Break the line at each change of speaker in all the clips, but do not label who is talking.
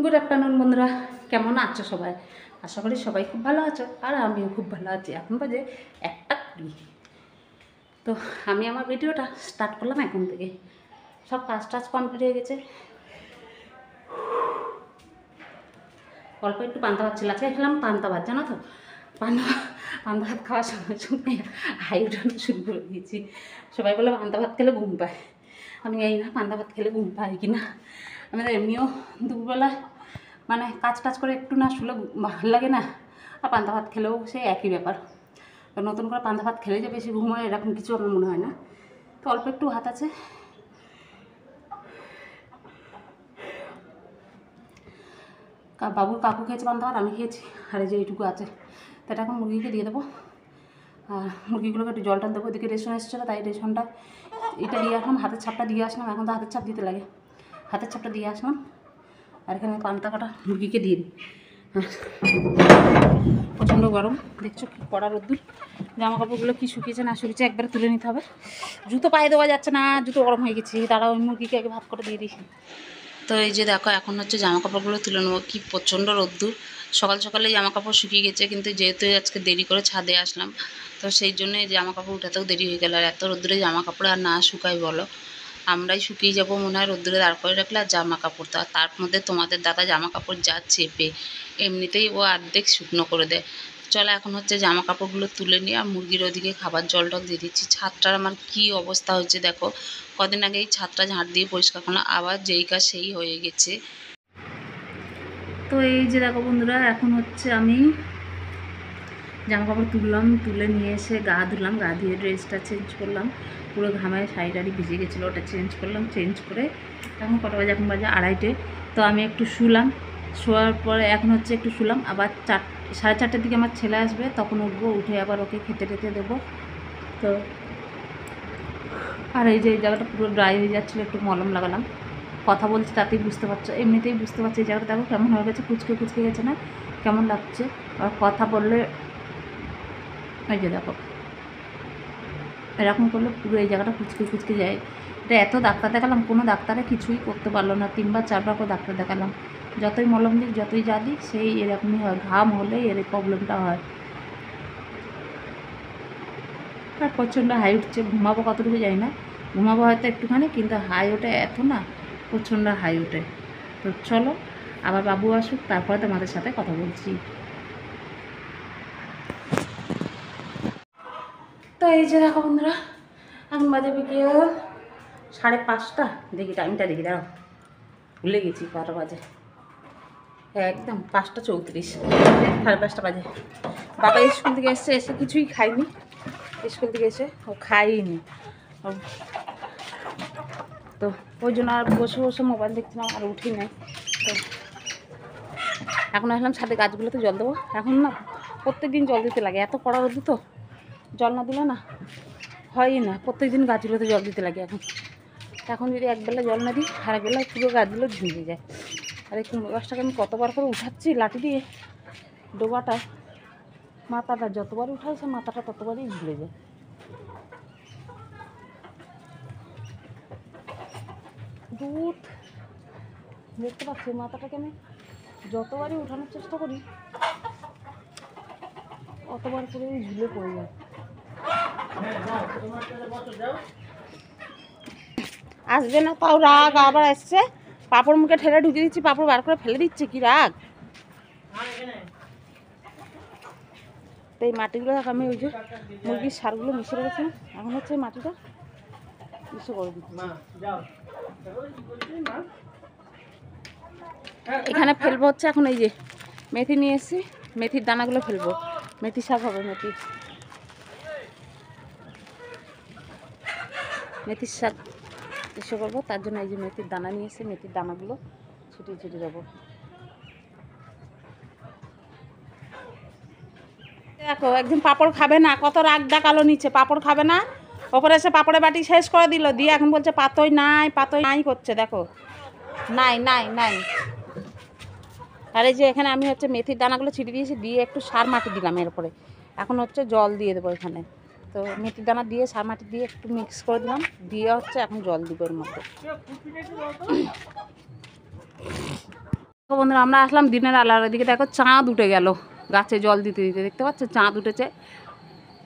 Good afternoon বন্ধুরা, কেমন আছো সবাই? আশা করি সবাই খুব ভালো আছো, আর আমিও খুব ভালো আছি। এখন বাজে 1:20। তো আমি আমার ভিডিওটা স্টার্ট করলাম এখন থেকে। সব কাজ টাজ কমপ্লিট হয়ে গেছে। অল্প একটু পান্তা ভাত ছিল, আজকে খেলাম পান্তা ভাত, জানো তো। পান্তা পান্তা ভাত খাওয়ার সঙ্গে সঙ্গে হাই উঠানো শুরু করে দিয়েছি। সবাই বলে পান্তা ভাত খেলে ঘুম পায়। আমি এই না পান্তা ভাত খেলে ঘুম পাই কি না। আমাদের এমনিও দুপুরবেলা মানে কাজ টাজ করে একটু না শুলে ভালো লাগে না, আর পান্তা ভাত খেলেও সেই একই ব্যাপার। তো নতুন করে পান্তা ভাত খেলে যে বেশি ঘুম হয় এরকম কিছু আমার মনে হয় না। তো অল্প একটু ভাত আছে, বাবুর কাকু খেয়েছে পান্তা ভাত, আমি খেয়েছি, আর এই যে এইটুকু আছে। তো এটা এখন মুরগিকে দিয়ে দেবো, আর মুরগিগুলোকে একটু জল টল দেবো। এদিকে রেশন এসেছিলো, তাই রেশনটা এটা দিয়ে আসলাম, হাতের ছাপটা দিয়ে আসলাম। এখন তো হাতের ছাপ দিতে লাগে, হাতের ছাপটা দিয়ে আসলাম। আর এখানে পান্তা কাটা মুরগিকে দিয়ে দিই। প্রচণ্ড গরম, দেখছো কি কড়া রোদ্দুর। জামা কাপড়গুলো কি শুকিয়েছে না শুকিয়েছে একবারে তুলে নিতে হবে। জুতো পায়ে দেওয়া যাচ্ছে না, জুতো গরম হয়ে গেছে। তারা ওই মুরগিকে আগে ভাত করে দিয়ে দিই। তো এই যে দেখো, এখন হচ্ছে জামা কাপড়গুলো তুলে নেবো। কি প্রচণ্ড রোদ্দুর। সকাল সকালে জামা কাপড় শুকিয়ে গেছে, কিন্তু যেহেতু আজকে দেরি করে ছাদে আসলাম, তো সেই জন্য জামা কাপড় উঠাতেও দেরি হয়ে গেল। আর এত রোদ্দুরে জামা কাপড় আর না শুকাই বলো, আমরাই শুকিয়ে যাবো মনে হয় রোদ্দুরে দাঁড় করে রাখলে। আর জামা কাপড় তো, আর তার মধ্যে তোমাদের দাদা জামা কাপড় যা চেপে, এমনিতেই ও অর্ধেক শুকনো করে দেয়। চলো এখন হচ্ছে জামা কাপড়গুলো তুলে নিয়ে আর মুরগির ওদিকে খাবার জল টল দিয়ে দিচ্ছি। ছাদটার আমার কী অবস্থা হয়েছে দেখো, কদিন আগে এই ছাদটা ঝাঁট দিয়ে পরিষ্কার করলাম, আবার যেই কাজ সেই হয়ে গেছে। তো এই যে দেখো বন্ধুরা, এখন হচ্ছে আমি জামা কাপড় তুললাম, তুলে নিয়ে এসে গা ধুলাম, গা ধুয়ে ড্রেসটা চেঞ্জ করলাম। পুরো ঘামায় শাড়ি টাড়ি ভিজে গেছিলো, ওটা চেঞ্জ করলাম। চেঞ্জ করে এখন কটা বাজে, এখন বাজে 2:30। তো আমি একটু শুলাম, শোয়ার পরে এখন হচ্ছে একটু শুলাম। আবার 4:30-4:30 দিকে আমার ছেলে আসবে, তখন উঠবো, উঠে আবার ওকে খেতে টেতে দেবো। তো আর এই যে এই জায়গাটা পুরো ড্রাই হয়ে যাচ্ছিলো, একটু মলম লাগালাম। কথা বলছি তাতেই বুঝতে পারছো, এমনিতেই বুঝতে পারছি এই জায়গাটা দেখো কেমন হয়ে গেছে, কুচকে কুচকে গেছে না, কেমন লাগছে। আর কথা বললে এই যে দেখো এরকম করলে পুরো এই জায়গাটা কুচকে কুচকে যায়। এটা এত ডাক্তার দেখালাম, কোনো ডাক্তারে কিছুই করতে পারলো না। 3-4বার করে ডাক্তার দেখালাম, যতই মলম দিক যতই যা দিক সেই এরকমই হয়। ঘাম হলেই এর প্রবলেমটা হয়। আর প্রচণ্ড হাই উঠছে, ঘুমাবো কতটুকু যাই না, ঘুমাবো হয়তো একটুখানি, কিন্তু হাই ওঠে এত না, প্রচণ্ড হাই ওঠে। তো চলো আবার বাবু আসুক, তারপরে তোমাদের সাথে কথা বলছি। তো এই যে দেখো বন্ধুরা, এখন বাজে বিকেল 5:30। দেখি টাইমটা, দেখি দাঁড়াও, ভুলে গেছি কটা বাজে। একদম 5:34, 5:30 বাজে। বাবা স্কুল থেকে এসে কিছুই খাইনি, স্কুল থেকে এসে ও খাইনি। তো ওই জন্য আর বসে বসে মোবাইল দেখছিলাম, আর উঠি নাই। তো এখন আসলাম ছাদে, গাছগুলোতে জল দেবো। এখন না প্রত্যেক দিন জল দিতে লাগে, এত কড়া রোদ তো জল না দিলে না হয়ই না। প্রত্যেক দিন গাছগুলোতে জল দিতে লাগে। এখন যদি একবেলা জল না দিই, আর একবেলা পুরো গাছগুলো ঝুঁকে যায়। আর এই কুমড়ো গাছটাকে আমি কতবার করে উঠাচ্ছি লাঠি দিয়ে, ডোবাটা মাথাটা যতবারই উঠাইছে মাথাটা ততবারই ঝুলে যায়। দুধ দেখতে পাচ্ছি, মাথাটাকে আমি যতবারই উঠানোর চেষ্টা করি অতবার করে ঝুলে পড়ে যায়। আসবে না তাও রাগ, আবার আসছে। পাপড় মুখে ঠেলে ঢুকে দিচ্ছি, পাপড় বার করে ফেলে দিচ্ছে, কি রাগ। তো এই মাটিগুলো আমি ওই যে মুরগির সারগুলো মিশে রেখেছিলাম, এখন হচ্ছে মাটিটা মিশে করে দিচ্ছি। এখানে ফেলবো হচ্ছে এখন এই যে মেথি নিয়ে এসেছি, মেথির দানাগুলো ফেলবো। মেথি শাক হবে, মেথির শাক এসে করবো, তার জন্য এই যে মেথির দানা নিয়ে এসে মেথির দানাগুলো ছুটিয়ে ছুটিয়ে দেবো। দেখো একদিন পাঁপড় খাবে না, কত রাগ ডাকালো নিচে, পাঁপড় খাবে না, ওপরে এসে পাঁপড়ের বাটি শেষ করে দিল, দিয়ে এখন বলছে পাতই নাই, পাতই নাই করছে। দেখো নাই নাই নাই। আর এই যে এখানে আমি হচ্ছে মেথির দানাগুলো ছিটিয়ে দিয়েছি, দিয়ে একটু সার মাটি দিলাম এর উপরে। এখন হচ্ছে জল দিয়ে দেবো এখানে। তো মেথির দানা দিয়ে সার মাটি দিয়ে একটু মিক্স করে দিলাম, দিয়ে হচ্ছে এখন জল দিব এর মধ্যে। তো বন্ধুরা আমরা আসলাম দিনের আলার দিকে, দেখো চাঁদ উঠে গেল গাছে জল দিতে দিতে, দেখতে পাচ্ছ চাঁদ উঠেছে।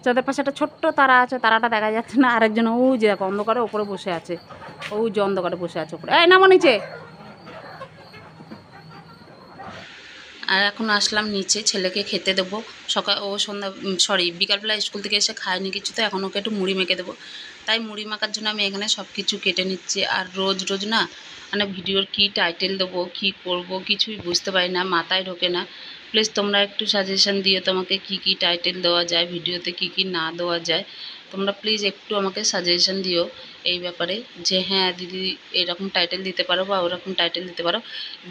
চাঁদের পাশে একটা ছোট্ট তারা আছে, তারাটা দেখা যাচ্ছে না। আরেকজন ওই যে দেখো অন্ধকারে ওপরে বসে আছে, ওই যে অন্ধকারে বসে আছে ওপরে। এই নামো নিচে। আর এখন আসলাম নিচে, ছেলেকে খেতে দেবো। ও বিকালবেলা স্কুল থেকে এসে খায়নি কিছু, তো এখন ওকে একটু মুড়ি মেখে দেবো। তাই মুড়ি মাখার জন্য আমি এখানে সব কিছু কেটে নিচ্ছি। আর রোজ রোজ না মানে ভিডিওর কী টাইটেল দেবো, কী করব কিছুই বুঝতে পারি না, মাথায় ঢোকে না। প্লিজ তোমরা একটু সাজেশন দিও তোমাকে কী টাইটেল দেওয়া যায়, ভিডিওতে কী না দেওয়া যায়। তোমরা প্লিজ একটু আমাকে সাজেশন দিও এই ব্যাপারে, যে হ্যাঁ দিদি এরকম টাইটেল দিতে পারো বা ওরকম টাইটেল দিতে পারো।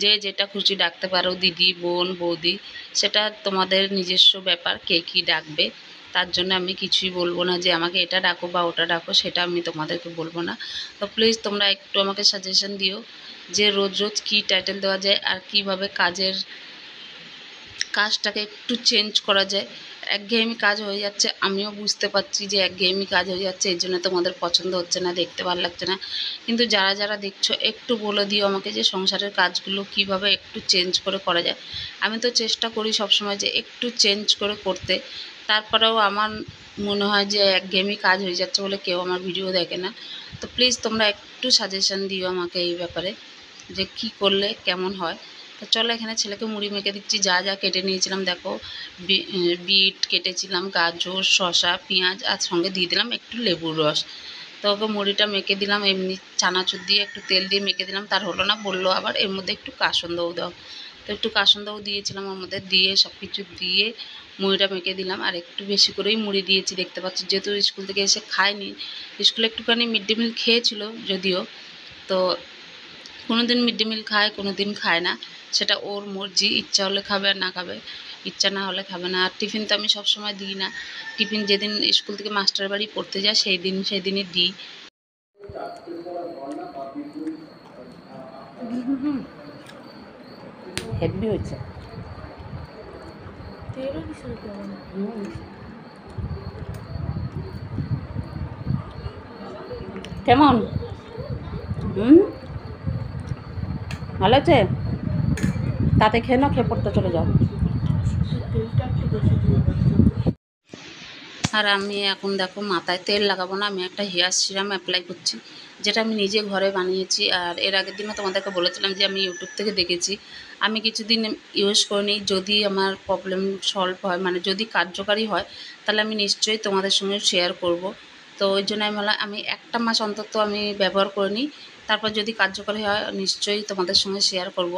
যে যেটা খুশি ডাকতে পারো, দিদি, বোন, বৌদি, সেটা তোমাদের নিজস্ব ব্যাপার, কে কী ডাকবে। তার জন্য আমি কিছুই বলবো না যে আমাকে এটা ডাকো বা ওটা ডাকো, সেটা আমি তোমাদেরকে বলবো না। তো প্লিজ তোমরা একটু আমাকে সাজেশন দিও যে রোজ রোজ কী টাইটেল দেওয়া যায় আর কীভাবে কাজটাকে একটু চেঞ্জ করা যায়। একঘেয়েমি কাজ হয়ে যাচ্ছে, আমিও বুঝতে পারছি যে একঘেয়েমি কাজ হয়ে যাচ্ছে, এই জন্য তোমাদের পছন্দ হচ্ছে না, দেখতে ভালো লাগছে না। কিন্তু যারা যারা দেখছো একটু বলে দিও আমাকে যে সংসারের কাজগুলো কিভাবে একটু চেঞ্জ করে করা যায়। আমি তো চেষ্টা করি সবসময় যে একটু চেঞ্জ করে করতে, তারপরেও আমার মনে হয় যে একঘেয়েমি কাজ হয়ে যাচ্ছে বলে কেউ আমার ভিডিও দেখে না। তো প্লিজ তোমরা একটু সাজেশন দিও আমাকে এই ব্যাপারে যে কি করলে কেমন হয়। তো চলো এখানে ছেলেকে মুড়ি মেখে দিচ্ছি। যা যা কেটে নিয়েছিলাম দেখো, বিট কেটেছিলাম, গাজর, শসা, পেঁয়াজ, আর সঙ্গে দিয়ে দিলাম একটু লেবুর রস। তো ওকে মুড়িটা মেখে দিলাম, এমনি চানাচুর দিয়ে একটু তেল দিয়ে মেখে দিলাম। তার হলো না, বললো আবার এর মধ্যে একটু কাসুন্দাও দাও। তো একটু কাসুন্দাও দিয়েছিলাম ওর মধ্যে, দিয়ে সব কিছু দিয়ে মুড়িটা মেখে দিলাম। আর একটু বেশি করেই মুড়ি দিয়েছি, দেখতে পাচ্ছি যেহেতু স্কুল থেকে এসে খায়নি। স্কুলে একটুখানি মিড ডে মিল খেয়েছিল যদিও, তো কোনো দিন মিড ডে মিল খায়, কোনো দিন খায় না, সেটা ওর মর্জি, ইচ্ছা হলে খাবে আর না খাবে, ইচ্ছা না হলে খাবে না। আর টিফিন তো আমি সবসময় দিই না, টিফিন যেদিন স্কুল থেকে মাস্টার বাড়ি পড়তে যায় সেদিনই দিই। হেভি হয়েছে কেমন? ভালো আছে? তাতে খেয়ে নাও, খেয়ে পড়তে চলে যাও। আর আমি এখন দেখো মাথায় তেল লাগাবো না, আমি একটা হেয়ার সিরাম অ্যাপ্লাই করছি, যেটা আমি নিজে ঘরে বানিয়েছি। আর এর আগের দিনও তোমাদেরকে বলেছিলাম যে আমি ইউটিউব থেকে দেখেছি। আমি কিছুদিন ইউজ করে নিই, যদি আমার প্রবলেম সলভ হয়, মানে যদি কার্যকারী হয়, তাহলে আমি নিশ্চয়ই তোমাদের সঙ্গে শেয়ার করব। তো ওই জন্য আমি বললাম আমি একটা মাস অন্তত আমি ব্যবহার করে নিই, তারপর যদি কার্যকারী হয় নিশ্চয়ই তোমাদের সঙ্গে শেয়ার করব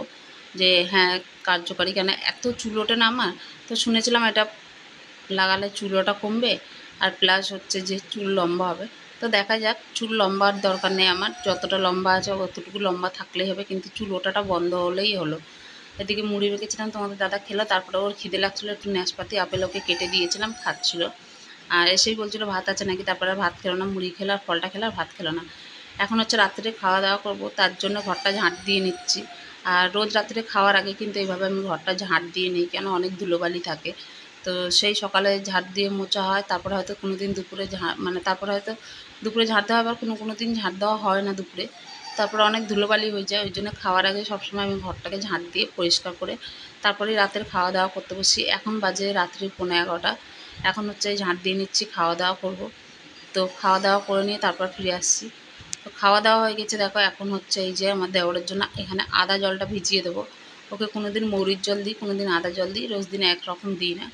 যে হ্যাঁ কার্যকারী। কেন এত চুল ওঠে না আমার, তো শুনেছিলাম এটা লাগালে চুলটা কমবে, আর প্লাস হচ্ছে যে চুল লম্বা হবে। তো দেখা যাক, চুল লম্বার দরকার নেই আমার, যতটা লম্বা আছে অতটুকু লম্বা থাকলেই হবে, কিন্তু চুল ওঠাটা বন্ধ হলেই হলো। এদিকে মুড়ি রেখেছিলাম, তোমাদের দাদা খেলো, তারপরে ওর খিদে লাগছিলো, একটু নাশপাতি আপেল ওকে কেটে দিয়েছিলাম, খাচ্ছিল। আর এসেই বলছিল ভাত আছে নাকি, তারপরে ভাত খেলো না, মুড়ি খেলো আর ফলটা খেলো আর ভাত খেলো না। এখন হচ্ছে রাত্রে খাওয়া দাওয়া করবো, তার জন্য ঘরটা ঝাঁট দিয়ে নিচ্ছি। আর রোজ রাত্রে খাওয়ার আগে কিন্তু এইভাবে আমি ঘরটা ঝাঁট দিয়ে নিই, কেন অনেক ধুলোবালি থাকে। তো সেই সকালে ঝাঁট দিয়ে মোছা হয়, তারপরে হয়তো কোনো দিন দুপুরে তারপরে হয়তো দুপুরে ঝাঁট দেওয়া হয়, আবার কোনো দিন ঝাঁট দেওয়া হয় না দুপুরে, তারপরে অনেক ধুলোবালি হয়ে যায়। ওই জন্য খাওয়ার আগে সবসময় আমি ঘরটাকে ঝাঁট দিয়ে পরিষ্কার করে তারপরে রাতের খাওয়া দাওয়া করতে বসি। এখন বাজে রাত্রি 11:30, এখন হচ্ছে ঝাঁট দিয়ে নিচ্ছি, খাওয়া দাওয়া করব। তো খাওয়া দাওয়া করে নিয়ে তারপর ফিরে আসছি। তো খাওয়া দাওয়া হয়ে গেছে দেখো, এখন হচ্ছে এই যে আমার দেওরের জন্য এখানে আদা জলটা ভিজিয়ে দেবো। ওকে কোনো দিন মৌরির জল দিই, কোনো দিন আদা জল দিই, রোজ দিন একরকম দিই না।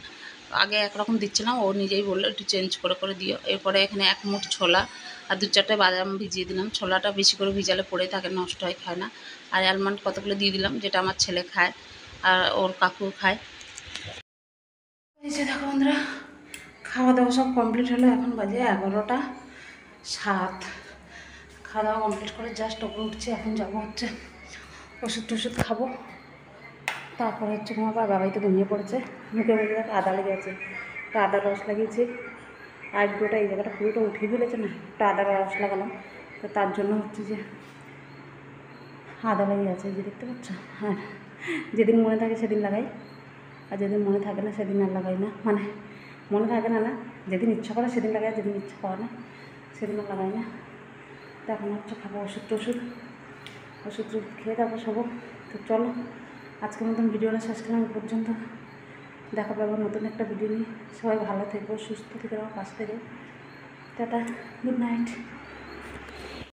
আগে একরকম দিচ্ছিলাম, ও নিজেই বললো একটু চেঞ্জ করে করে দিও। এরপরে এখানে 1 মুঠ ছোলা আর 2-4টে বাদাম ভিজিয়ে দিলাম। ছোলাটা বেশি করে ভিজালে পড়ে থাকে, নষ্ট হয়, খায় না। আর অ্যালমন্ড কতগুলো দিয়ে দিলাম, যেটা আমার ছেলে খায় আর ওর কাকু খায়। এই যে দেখো বন্ধুরা, খাওয়া দাওয়া সব কমপ্লিট হলো, এখন বাজে 11:07। খাওয়া দাওয়া কমপ্লিট করে জাস্ট ওপরে উঠছি, এখন যাবো হচ্ছে ওষুধ খাবো। তারপরে হচ্ছে আমার বাবাই তো ঘুমিয়ে পড়েছে, মুখে মুখে আদা লেগে আছে, তো আদার রস লাগিয়েছি। আইব্রোটা এই জায়গাটা পুরোটা উঠিয়ে ফেলেছে না, একটা আদার রস লাগালাম, তো তার জন্য হচ্ছে যে আদা লেগে আছে, এই যে দেখতে পাচ্ছ। হ্যাঁ, যেদিন মনে থাকে সেদিন লাগাই, আর যেদিন মনে থাকে না সেদিন আর লাগাই না, মানে মনে থাকে না, যেদিন ইচ্ছা করে সেদিন লাগাই, যেদিন ইচ্ছা করে না সেদিন আর লাগাই না। তো এখন হচ্ছে খাবো ওষুধ খেয়ে তারপর সব। তো চলো আজকের মতন ভিডিওটা শেষ করা পর্যন্ত, দেখা পাবো নতুন একটা ভিডিও নিয়ে। সবাই ভালো থেকো, সুস্থ থেকো, আমার পাশে থেকো। Tata, good night.